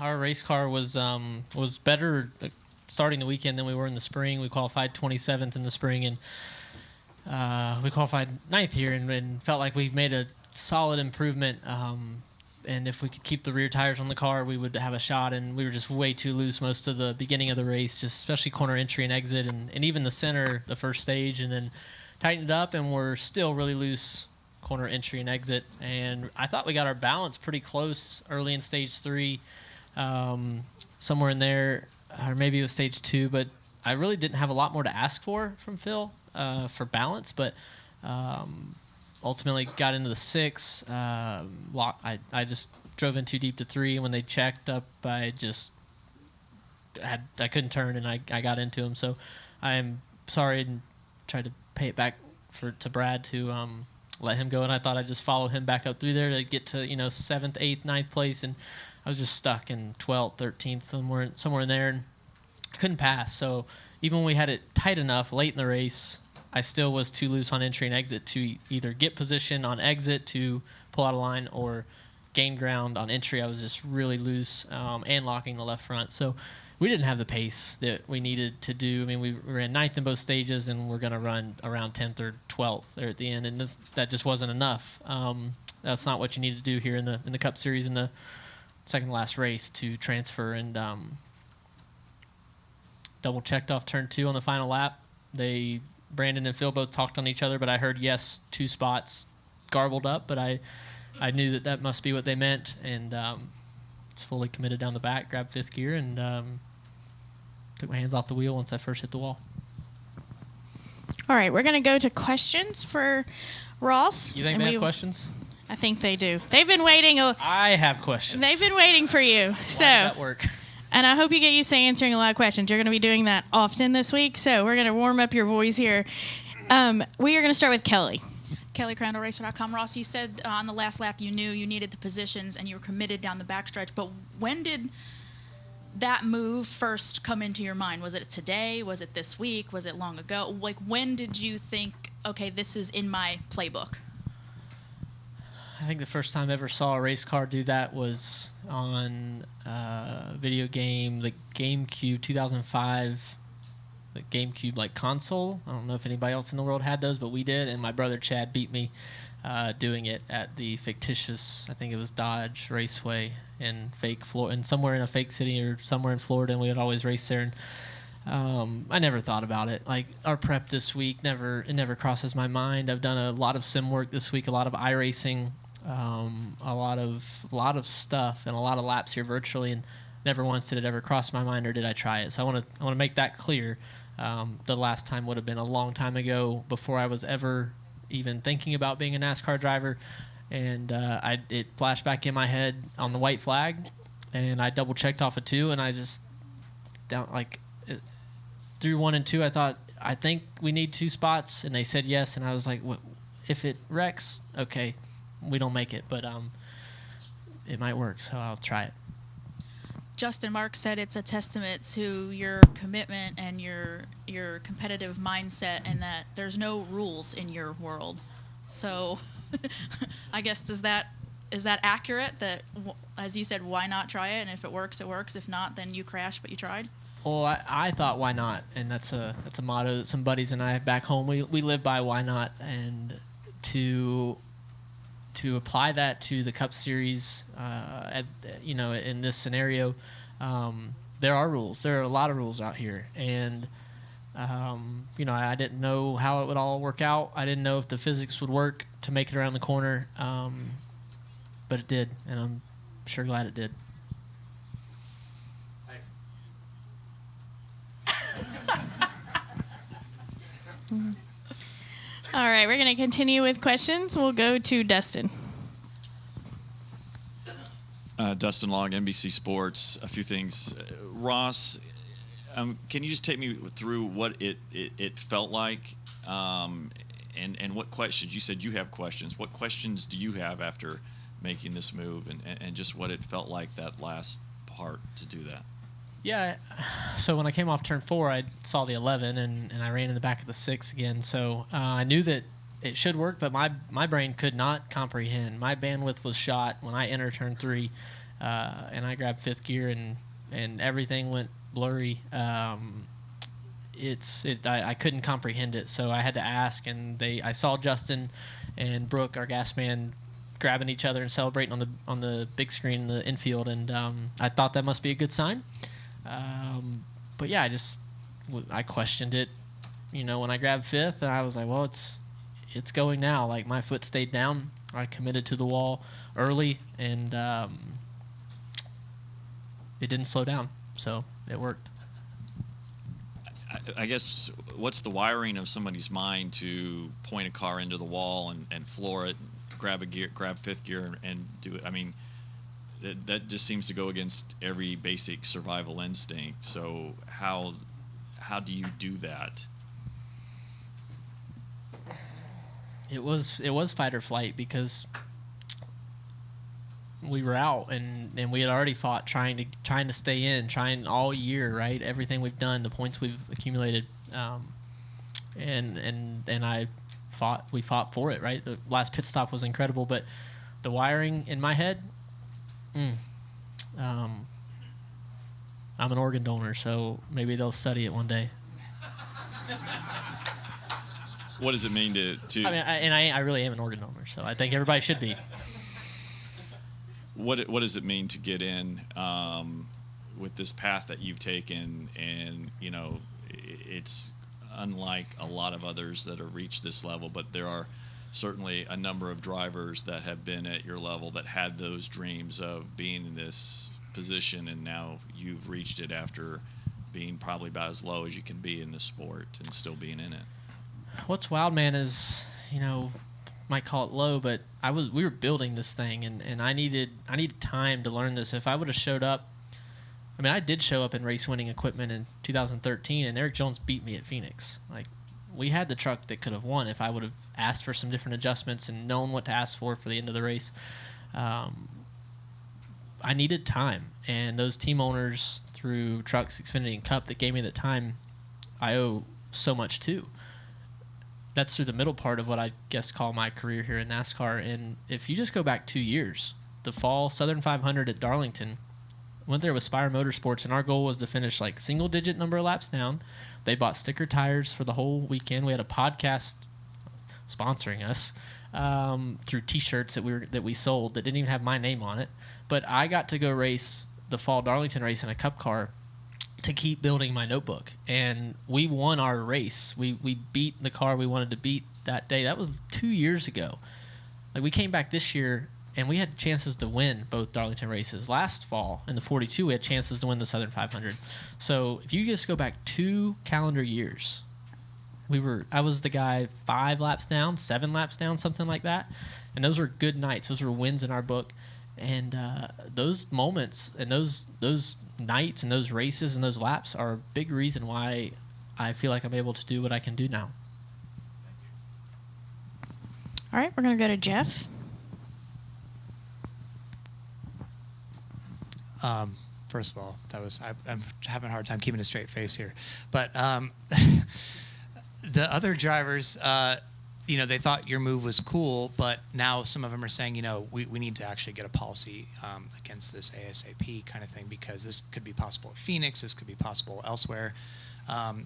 our race car was better starting the weekend than we were in the spring. We qualified 27th in the spring, and we qualified 9th here, and felt like we made a solid improvement. And if we could keep the rear tires on the car, we would have a shot. And we were just way too loose most of the beginning of the race, just especially corner entry and exit, and even the center, the first stage, and then tightened it up, and we're still really loose corner entry and exit. And I thought we got our balance pretty close early in stage 3, somewhere in there, or maybe it was stage 2, but I really didn't have a lot more to ask for from Phil for balance, but ultimately got into the 6. I just drove in too deep to 3, and when they checked up, I couldn't turn, and I got into them. So I'm sorry and tried to pay it back to Brad to let him go, and I thought I'd just follow him back up through there to get to 7th, 8th, 9th place, and I was just stuck in 12th, 13th, somewhere in there, and I couldn't pass. So even when we had it tight enough late in the race, I still was too loose on entry and exit to either get position on exit to pull out of line or gain ground on entry. I was just really loose and locking the left front. So we didn't have the pace that we needed to do. I mean, we ran 9th in both stages, and we're going to run around 10th or 12th there at the end, and that just wasn't enough. That's not what you need to do here in the Cup Series in the second to last race to transfer. And double checked off turn 2 on the final lap. Brandon and Phil both talked on each other, but I heard yes, 2 spots garbled up, but I knew that must be what they meant, and it's fully committed down the back, grabbed 5th gear, and took my hands off the wheel once I first hit the wall. All right, we're going to go to questions for Ross. You think they have questions? I think they do. They've been waiting. I have questions. They've been waiting for you. Why did that work? And I hope you get used to answering a lot of questions. You're going to be doing that often this week, so we're going to warm up your voice here. We are going to start with Kelly. Kelly, CrandallRacer.com. Ross, you said on the last lap you knew you needed the positions and you were committed down the backstretch, but when did that move first come into your mind? Was it today? Was it this week? Was it long ago? Like, when did you think, okay, this is in my playbook? I think the first time I ever saw a race car do that was on a video game, the GameCube 2005, the GameCube console. I don't know if anybody else in the world had those, but we did, and my brother Chad beat me doing it at the fictitious, I think it was Dodge Raceway in somewhere in a fake city or somewhere in Florida, and we would always race there. And I never thought about it. Like, our prep this week, it never crosses my mind. I've done a lot of sim work this week, a lot of iRacing, a lot of stuff, and a lot of laps here virtually, and never once did it ever cross my mind, or did I try it. So I want to make that clear. The last time would have been a long time ago, before I was ever even thinking about being a NASCAR driver, and it flashed back in my head on the white flag, and I double checked off of 2, and I just through 1 and 2, I think we need 2 spots, and they said yes, and I was like, what, if it wrecks, okay, we don't make it, but it might work, so I'll try it. Justin Mark said it's a testament to your commitment and your competitive mindset, and that there's no rules in your world. So I guess is that accurate? That, as you said, why not try it? And if it works, it works. If not, then you crash, but you tried. Well, I thought, why not? And that's a motto that some buddies and I back home we live by. Why not? And to apply that to the Cup Series, in this scenario, there are rules. There are a lot of rules out here, and I didn't know how it would all work out. I didn't know if the physics would work to make it around the corner, but it did, and I'm sure glad it did. All right, we're going to continue with questions. We'll go to Dustin. Dustin Long, NBC Sports. A few things. Ross, can you just take me through what it felt like, and what questions? You said you have questions. What questions do you have after making this move, and just what it felt like that last part to do that? Yeah, so when I came off turn 4, I saw the 11, and I ran in the back of the 6 again. So I knew that it should work, but my brain could not comprehend. My bandwidth was shot when I entered turn 3, and I grabbed fifth gear, and everything went blurry. I couldn't comprehend it, so I had to ask, and I saw Justin and Brooke, our gas man, grabbing each other and celebrating on the big screen in the infield, and I thought that must be a good sign. But yeah, I questioned it, when I grabbed fifth, and I was like, well, it's going now. Like, my foot stayed down. I committed to the wall early, and it didn't slow down, so it worked. I guess, what's the wiring of somebody's mind to point a car into the wall and floor it, grab fifth gear, and do it? I mean, that just seems to go against every basic survival instinct. So how do you do that? It was fight or flight, because we were out, and we had already fought trying to stay in, trying all year, right? Everything we've done, the points we've accumulated, and we fought for it, right? The last pit stop was incredible, but the wiring in my head, I'm an organ donor, so maybe they'll study it one day. What does it mean to? I mean, I really am an organ donor, so I think everybody should be. What does it mean to get in with this path that you've taken? And it's unlike a lot of others that have reached this level, but there are certainly a number of drivers that have been at your level that had those dreams of being in this position, and now you've reached it after being probably about as low as you can be in this sport and still being in it. What's wild, man, is, might call it low, but we were building this thing, and I needed time to learn this. If I would have showed up, I did show up in race winning equipment in 2013, and Eric Jones beat me at Phoenix. Like, we had the truck that could have won if I would have asked for some different adjustments and known what to ask for the end of the race. I needed time, and those team owners through Trucks, Xfinity, and Cup that gave me the time, I owe so much to. That's through the middle part of what I guess call my career here in NASCAR. And if you just go back 2 years, the fall Southern 500 at Darlington, went there with Spire Motorsports, and our goal was to finish like single-digit number of laps down. They bought sticker tires for the whole weekend. We had a podcast sponsoring us through T-shirts that we sold that didn't even have my name on it. But I got to go race the fall Darlington race in a Cup car to keep building my notebook, and we won our race. We beat the car we wanted to beat that day. That was 2 years ago. Like, we came back this year, and we had chances to win both Darlington races. Last fall in the 42, we had chances to win the Southern 500. So if you just go back 2 calendar years, I was the guy 5 laps down, 7 laps down, something like that, and those were good nights. Those were wins in our book, and those moments and those nights and those races and those laps are a big reason why I feel like I'm able to do what I can do now. All right, we're going to go to Jeff. First of all, I'm having a hard time keeping a straight face here. But the other drivers, they thought your move was cool, but now some of them are saying, we need to actually get a policy against this ASAP kind of thing, because this could be possible at Phoenix, this could be possible elsewhere.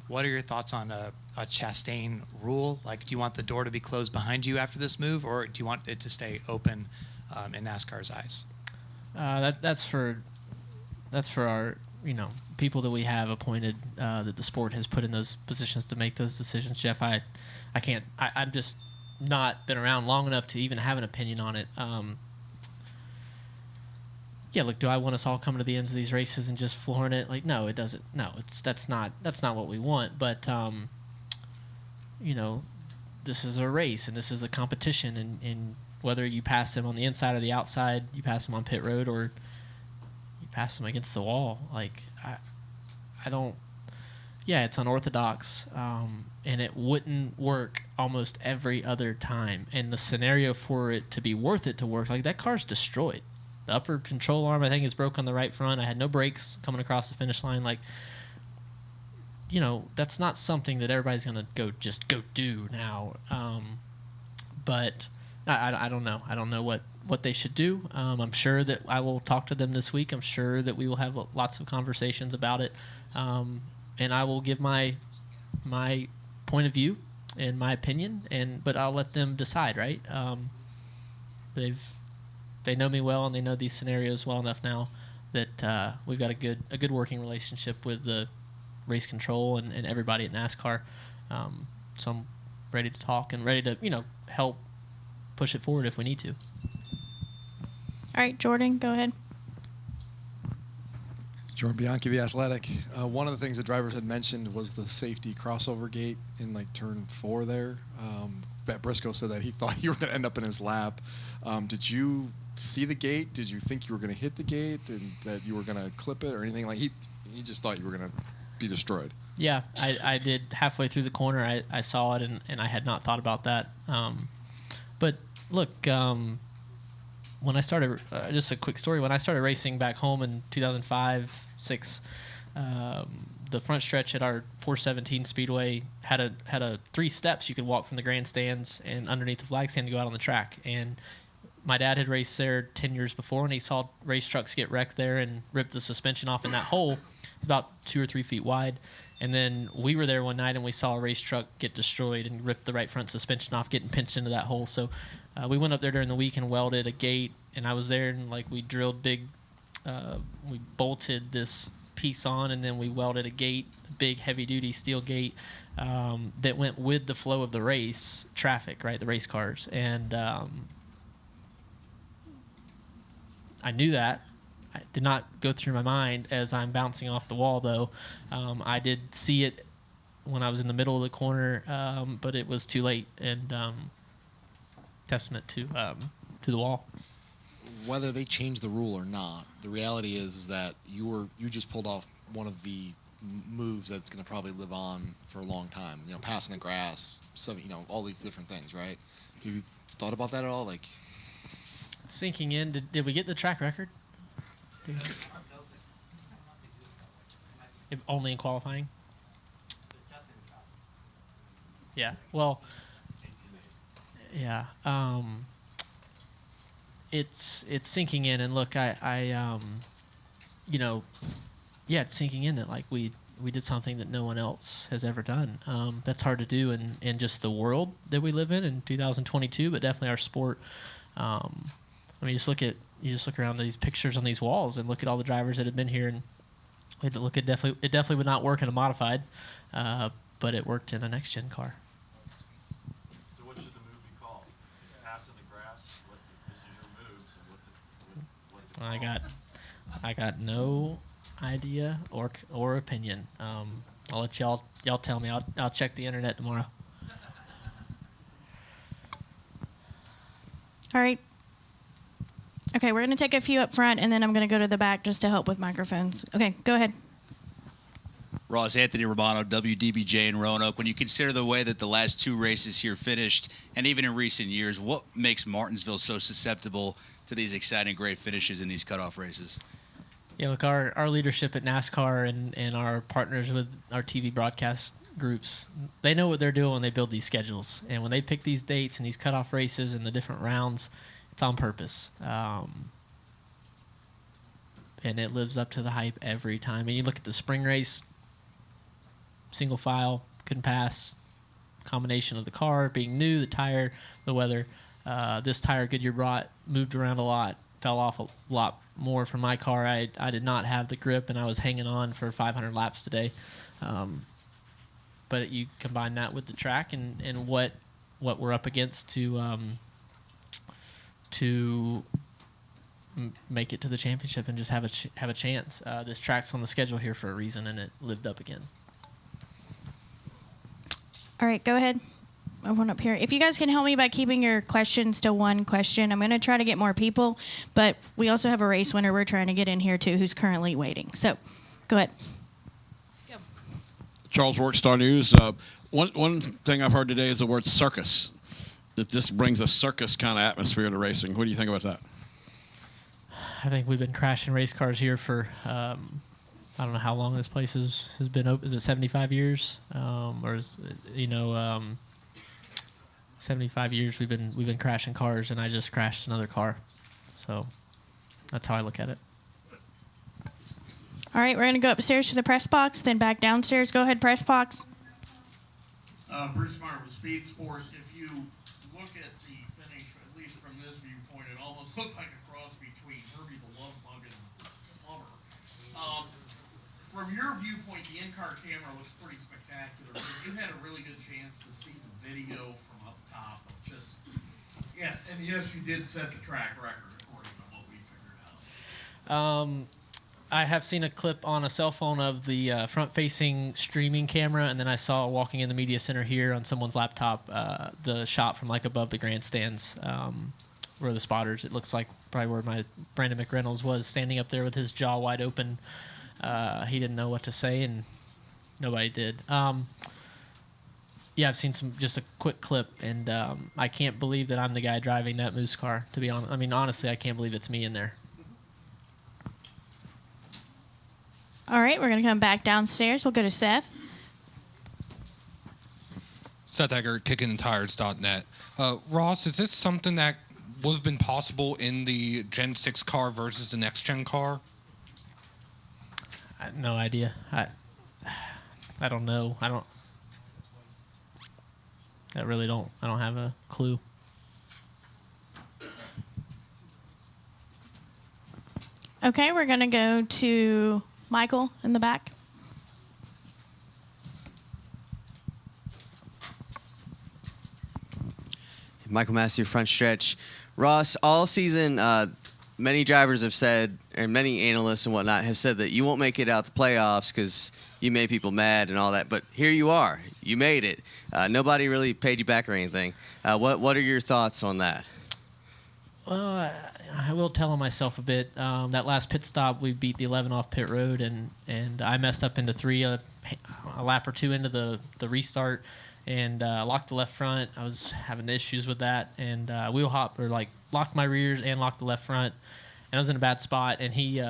What are your thoughts on a Chastain rule? Like, do you want the door to be closed behind you after this move, or do you want it to stay open in NASCAR's eyes? That's for our people that we have appointed that the sport has put in those positions to make those decisions. Jeff, I'm just not been around long enough to even have an opinion on it. Look, do I want us all coming to the ends of these races and just flooring it? Like, no, it doesn't. No, that's not what we want. But this is a race and this is a competition, and whether you pass them on the inside or the outside, you pass them on pit road or you pass them against the wall. Like, I don't. Yeah, it's unorthodox, and it wouldn't work almost every other time. And the scenario for it to be worth it to work, like, that car's destroyed. The upper control arm, I think, is broke on the right front. I had no brakes coming across the finish line. Like, that's not something that everybody's going to go do now. But I don't know. I don't know what they should do. I'm sure that I will talk to them this week. I'm sure that we will have lots of conversations about it, and I will give my point of view and my opinion, but I'll let them decide. Right? They know me well, and they know these scenarios well enough now that we've got a good working relationship with the race control and everybody at NASCAR. So I'm ready to talk and ready to help push it forward if we need to. All right, Jordan, go ahead. Jordan Bianchi, The Athletic. One of the things the drivers had mentioned was the safety crossover gate in turn 4 there. Matt Briscoe said that he thought you were going to end up in his lap. Did you see the gate? Did you think you were going to hit the gate and that you were going to clip it or anything? He just thought you were going to be destroyed. Yeah, I did. Halfway through the corner, I saw it, and I had not thought about that. But look, when I started, just a quick story, when I started racing back home in 2005, 6, the front stretch at our 417 Speedway had a 3 steps you could walk from the grandstands and underneath the flag stand to go out on the track. And my dad had raced there 10 years before, and he saw race trucks get wrecked there and rip the suspension off in that hole. It's about 2 or 3 feet wide. And then we were there one night, and we saw a race truck get destroyed and rip the right front suspension off, getting pinched into that hole. So we went up there during the week and welded a gate, and I was there, and we drilled we bolted this piece on, and then we welded a gate, a big heavy-duty steel gate that went with the flow of the race traffic, right, the race cars. And I knew that. It did not go through my mind as I'm bouncing off the wall, though. I did see it when I was in the middle of the corner, but it was too late, and testament to the wall. Whether they change the rule or not, the reality is that you just pulled off one of the moves that's going to probably live on for a long time. Passing the grass, all these different things, right? Have you thought about that at all? Sinking in, did we get the track record? Only in qualifying? Yeah. Well, yeah. It's sinking in, and look, it's sinking in that we did something that no one else has ever done. That's hard to do in just the world that we live in 2022, but definitely our sport. Just look around at these pictures on these walls and look at all the drivers that have been here, and it definitely would not work in a modified, but it worked in a next gen car. So what should the move be called? Pass in the grass. This is your move. So what's it called? I got no idea or opinion. I'll let y'all tell me. I'll check the internet tomorrow. All right. Okay, we're going to take a few up front, and then I'm going to go to the back just to help with microphones. Okay, go ahead. Ross, Anthony Romano, WDBJ in Roanoke. When you consider the way that the last 2 races here finished, and even in recent years, what makes Martinsville so susceptible to these exciting, great finishes in these cutoff races? Yeah, look, our leadership at NASCAR and our partners with our TV broadcast groups, they know what they're doing when they build these schedules. And when they pick these dates and these cutoff races and the different rounds, it's on purpose. And it lives up to the hype every time. And you look at the spring race, single file, couldn't pass, combination of the car being new, the tire, the weather. This tire Goodyear brought moved around a lot, fell off a lot more from my car. I did not have the grip, and I was hanging on for 500 laps today. But you combine that with the track and what we're up against to make it to the championship and just have a chance. This track's on the schedule here for a reason, and it lived up again. All right, go ahead. I want up here. If you guys can help me by keeping your questions to one question, I'm going to try to get more people, but we also have a race winner we're trying to get in here too who's currently waiting. So go ahead. Go. Charles Workstar News. One thing I've heard today is the word circus, that this brings a circus kind of atmosphere to racing. What do you think about that? I think we've been crashing race cars here for I don't know how long this place has been open. Is it 75 years? Or is it, 75 years we've been crashing cars, and I just crashed another car. So that's how I look at it. All right, we're going to go upstairs to the press box, then back downstairs. Go ahead, press box. Bruce Meyer with Speed Sports. If you look at the finish, at least from this viewpoint, it almost looked like a cross between Herbie the Love Bug and Plummer. From your viewpoint, the in-car camera looks pretty spectacular. But you had a really good chance to see the video from up top. Just yes, and yes, you did set the track record according to what we figured out. I have seen a clip on a cell phone of the front-facing streaming camera, and then I saw walking in the media center here on someone's laptop the shot from like above the grandstands where the spotters. It looks like probably where my Brandon McReynolds was standing up there with his jaw wide open. He didn't know what to say, and nobody did. Yeah, I've seen just a quick clip, and I can't believe that I'm the guy driving that Moose car. To be honest, I mean honestly, I can't believe it's me in there. All right, we're going to come back downstairs. We'll go to Seth. Seth Eggert, kickingtires.net. Ross, is this something that would have been possible in the Gen 6 car versus the next gen car? I have no idea. I don't know. I really don't. I don't have a clue. Okay, we're going to go to Michael in the back. Michael Massey, front stretch. Ross, all season, many drivers have said, and many analysts and whatnot have said that you won't make it out the playoffs because you made people mad and all that. But here you are. You made it. Nobody really paid you back or anything. What are your thoughts on that? Well, I will tell on myself a bit. That last pit stop, we beat the 11 off pit road, and I messed up into 3, a lap or 2 into the restart, and locked the left front. I was having issues with that, and wheel hop or like locked my rears and locked the left front, and I was in a bad spot. And he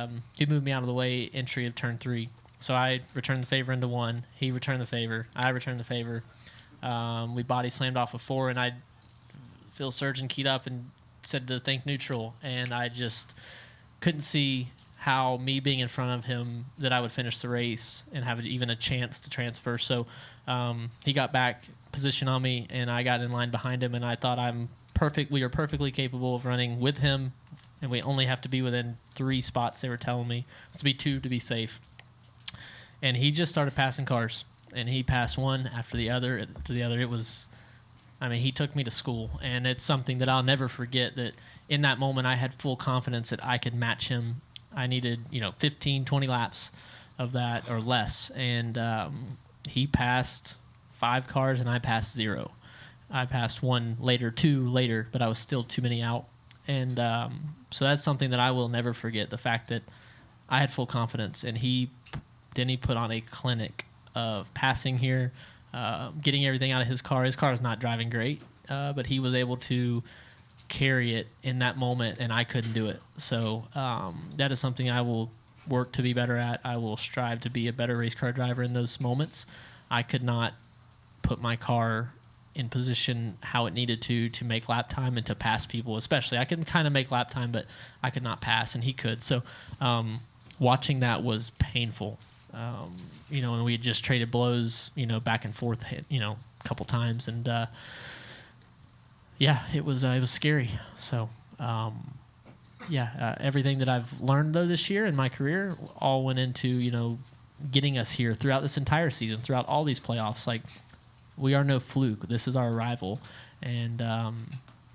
moved me out of the way entry of turn 3, so I returned the favor into 1. He returned the favor. I returned the favor. We body slammed off of 4, and Phil Surgeon keyed up and said to think neutral, and I just couldn't see how me being in front of him that I would finish the race and have even a chance to transfer. So he got back position on me, and I got in line behind him, and I thought we are perfectly capable of running with him, and we only have to be within 3 spots, they were telling me. It's to be 2 to be safe. And he just started passing cars, and he passed one after the other to the other. It was, I mean, he took me to school, and it's something that I'll never forget, that in that moment I had full confidence that I could match him. I needed, 15, 20 laps of that or less, and he passed 5 cars, and I passed 0. I passed 1 later, 2 later, but I was still too many out. And so that's something that I will never forget, the fact that I had full confidence, and he put on a clinic of passing here, getting everything out of his car. His car was not driving great, but he was able to carry it in that moment, and I couldn't do it. So that is something I will work to be better at. I will strive to be a better race car driver in those moments. I could not put my car in position how it needed to make lap time and to pass people, especially. I could kind of make lap time, but I could not pass, and he could. So watching that was painful. And we had just traded blows, back and forth, a couple times, and it was scary. So, everything that I've learned though this year in my career all went into getting us here throughout this entire season, throughout all these playoffs. Like, we are no fluke. This is our arrival, and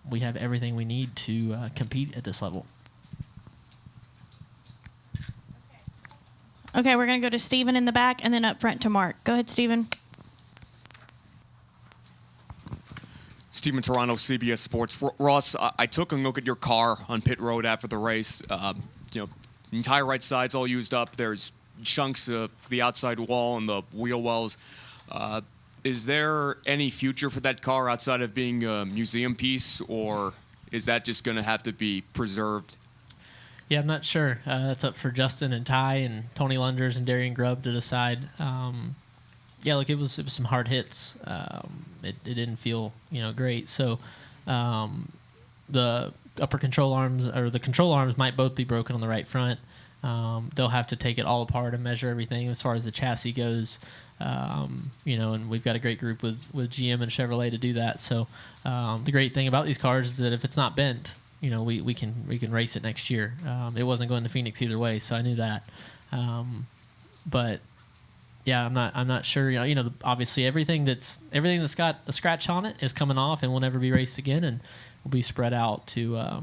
we have everything we need to compete at this level. Okay, we're going to go to Steven in the back and then up front to Mark. Go ahead, Steven. Steven Toronto, CBS Sports. Ross, I took a look at your car on pit road after the race. The entire right side's all used up. There's chunks of the outside wall and the wheel wells. Is there any future for that car outside of being a museum piece, or is that just going to have to be preserved? Yeah, I'm not sure. That's up for Justin and Ty and Tony Lunders and Darian Grubb to decide. It was some hard hits. It didn't feel great. So the upper control arms, or the control arms might both be broken on the right front. They'll have to take it all apart and measure everything as far as the chassis goes. And we've got a great group with GM and Chevrolet to do that. So the great thing about these cars is that if it's not bent, we can race it next year. It wasn't going to Phoenix either way, so I knew that. But yeah, I'm not sure. Obviously everything that's got a scratch on it is coming off and will never be raced again, and will be spread out to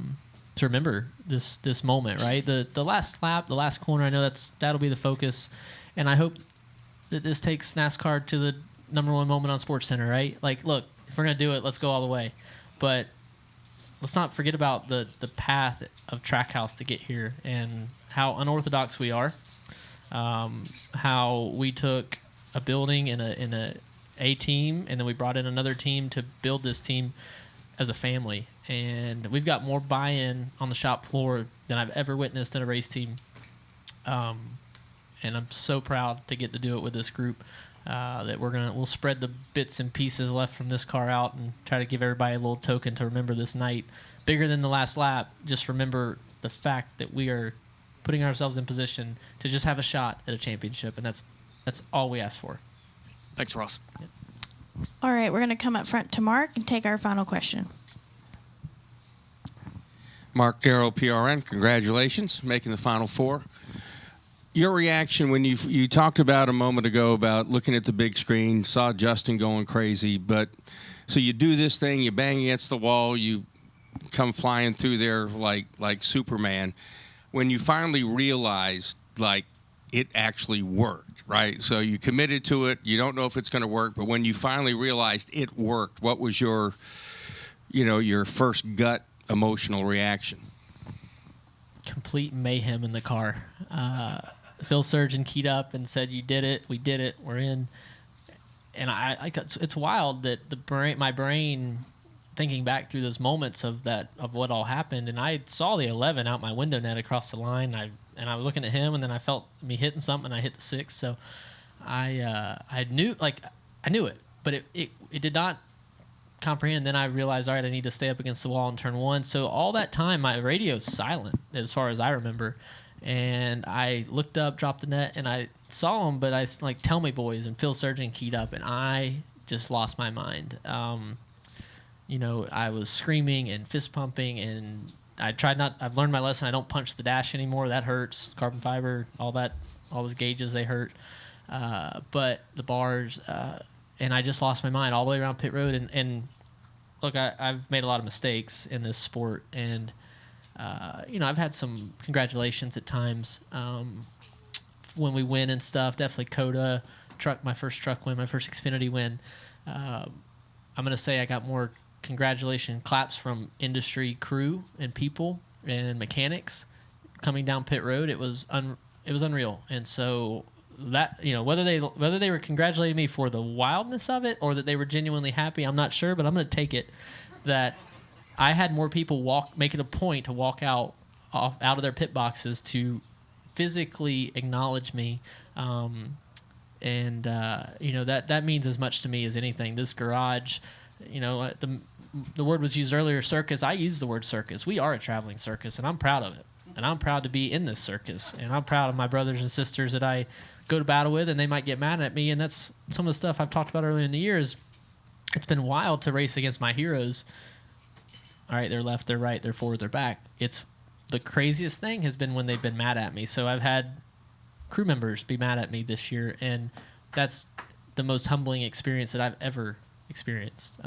remember this moment, right? The last lap, the last corner. I know that'll be the focus, and I hope that this takes NASCAR to the number one moment on SportsCenter, right? Like, look, if we're gonna do it, let's go all the way, but let's not forget about the path of Trackhouse to get here and how unorthodox we are. How we took a building in a team, and then we brought in another team to build this team as a family. And we've got more buy-in on the shop floor than I've ever witnessed in a race team. And I'm so proud to get to do it with this group. That we'll spread the bits and pieces left from this car out and try to give everybody a little token to remember this night. Bigger than the last lap, just remember the fact that we are putting ourselves in position to just have a shot at a championship, and that's all we ask for. Thanks, Ross. Yep. All right, we're going to come up front to Mark and take our final question. Mark Garrow, PRN, congratulations, making the Final Four. Your reaction when you talked about a moment ago about looking at the big screen, saw Justin going crazy, but so you do this thing, you bang against the wall, you come flying through there like Superman. When you finally realized, like, it actually worked, right? So you committed to it. You don't know if it's going to work, but when you finally realized it worked, what was your first gut emotional reaction? Complete mayhem in the car. Phil Surgeon keyed up and said, "You did it. We did it. We're in." And it's wild that my brain, thinking back through those moments of what all happened, and I saw the 11 out my window net across the line, and I was looking at him, and then I felt me hitting something, and I hit the 6. So I knew it, but it did not comprehend. And then I realized, all right, I need to stay up against the wall in turn 1. So all that time, my radio's silent as far as I remember. And I looked up, dropped the net, and I saw him, but I like, "Tell me, boys," and Phil Surgeon keyed up, and I just lost my mind. I was screaming and fist pumping, and I've learned my lesson. I don't punch the dash anymore. That hurts. Carbon fiber, all those gauges, they hurt. But the bars, and I just lost my mind all the way around pit road. And look, I've made a lot of mistakes in this sport, and I've had some congratulations at times when we win and stuff. Definitely Coda my first truck win, my first Xfinity win. I'm gonna say I got more congratulation claps from industry crew and people and mechanics coming down pit road. It was unreal. And so that, whether they were congratulating me for the wildness of it or that they were genuinely happy, I'm not sure, but I'm going to take it that I had more people make it a point to walk out of their pit boxes to physically acknowledge me. That means as much to me as anything. This garage, the word was used earlier, circus. I use the word circus. We are a traveling circus, and I'm proud of it. And I'm proud to be in this circus. And I'm proud of my brothers and sisters that I go to battle with, and they might get mad at me. And that's some of the stuff I've talked about earlier in the years. It's been wild to race against my heroes. All right, they're left, they're right, they're forward, they're back. It's the craziest thing has been when they've been mad at me. So I've had crew members be mad at me this year, and that's the most humbling experience that I've ever experienced.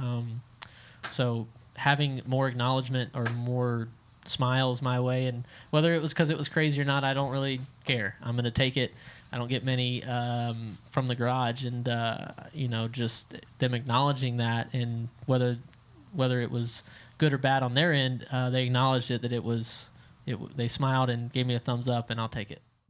So having more acknowledgement or more smiles my way, and whether it was because it was crazy or not, I don't really care. I'm going to take it. I don't get many from the garage, and just them acknowledging that, and whether it was good or bad on their end, they acknowledged it, that they smiled and gave me a thumbs up, and I'll take it.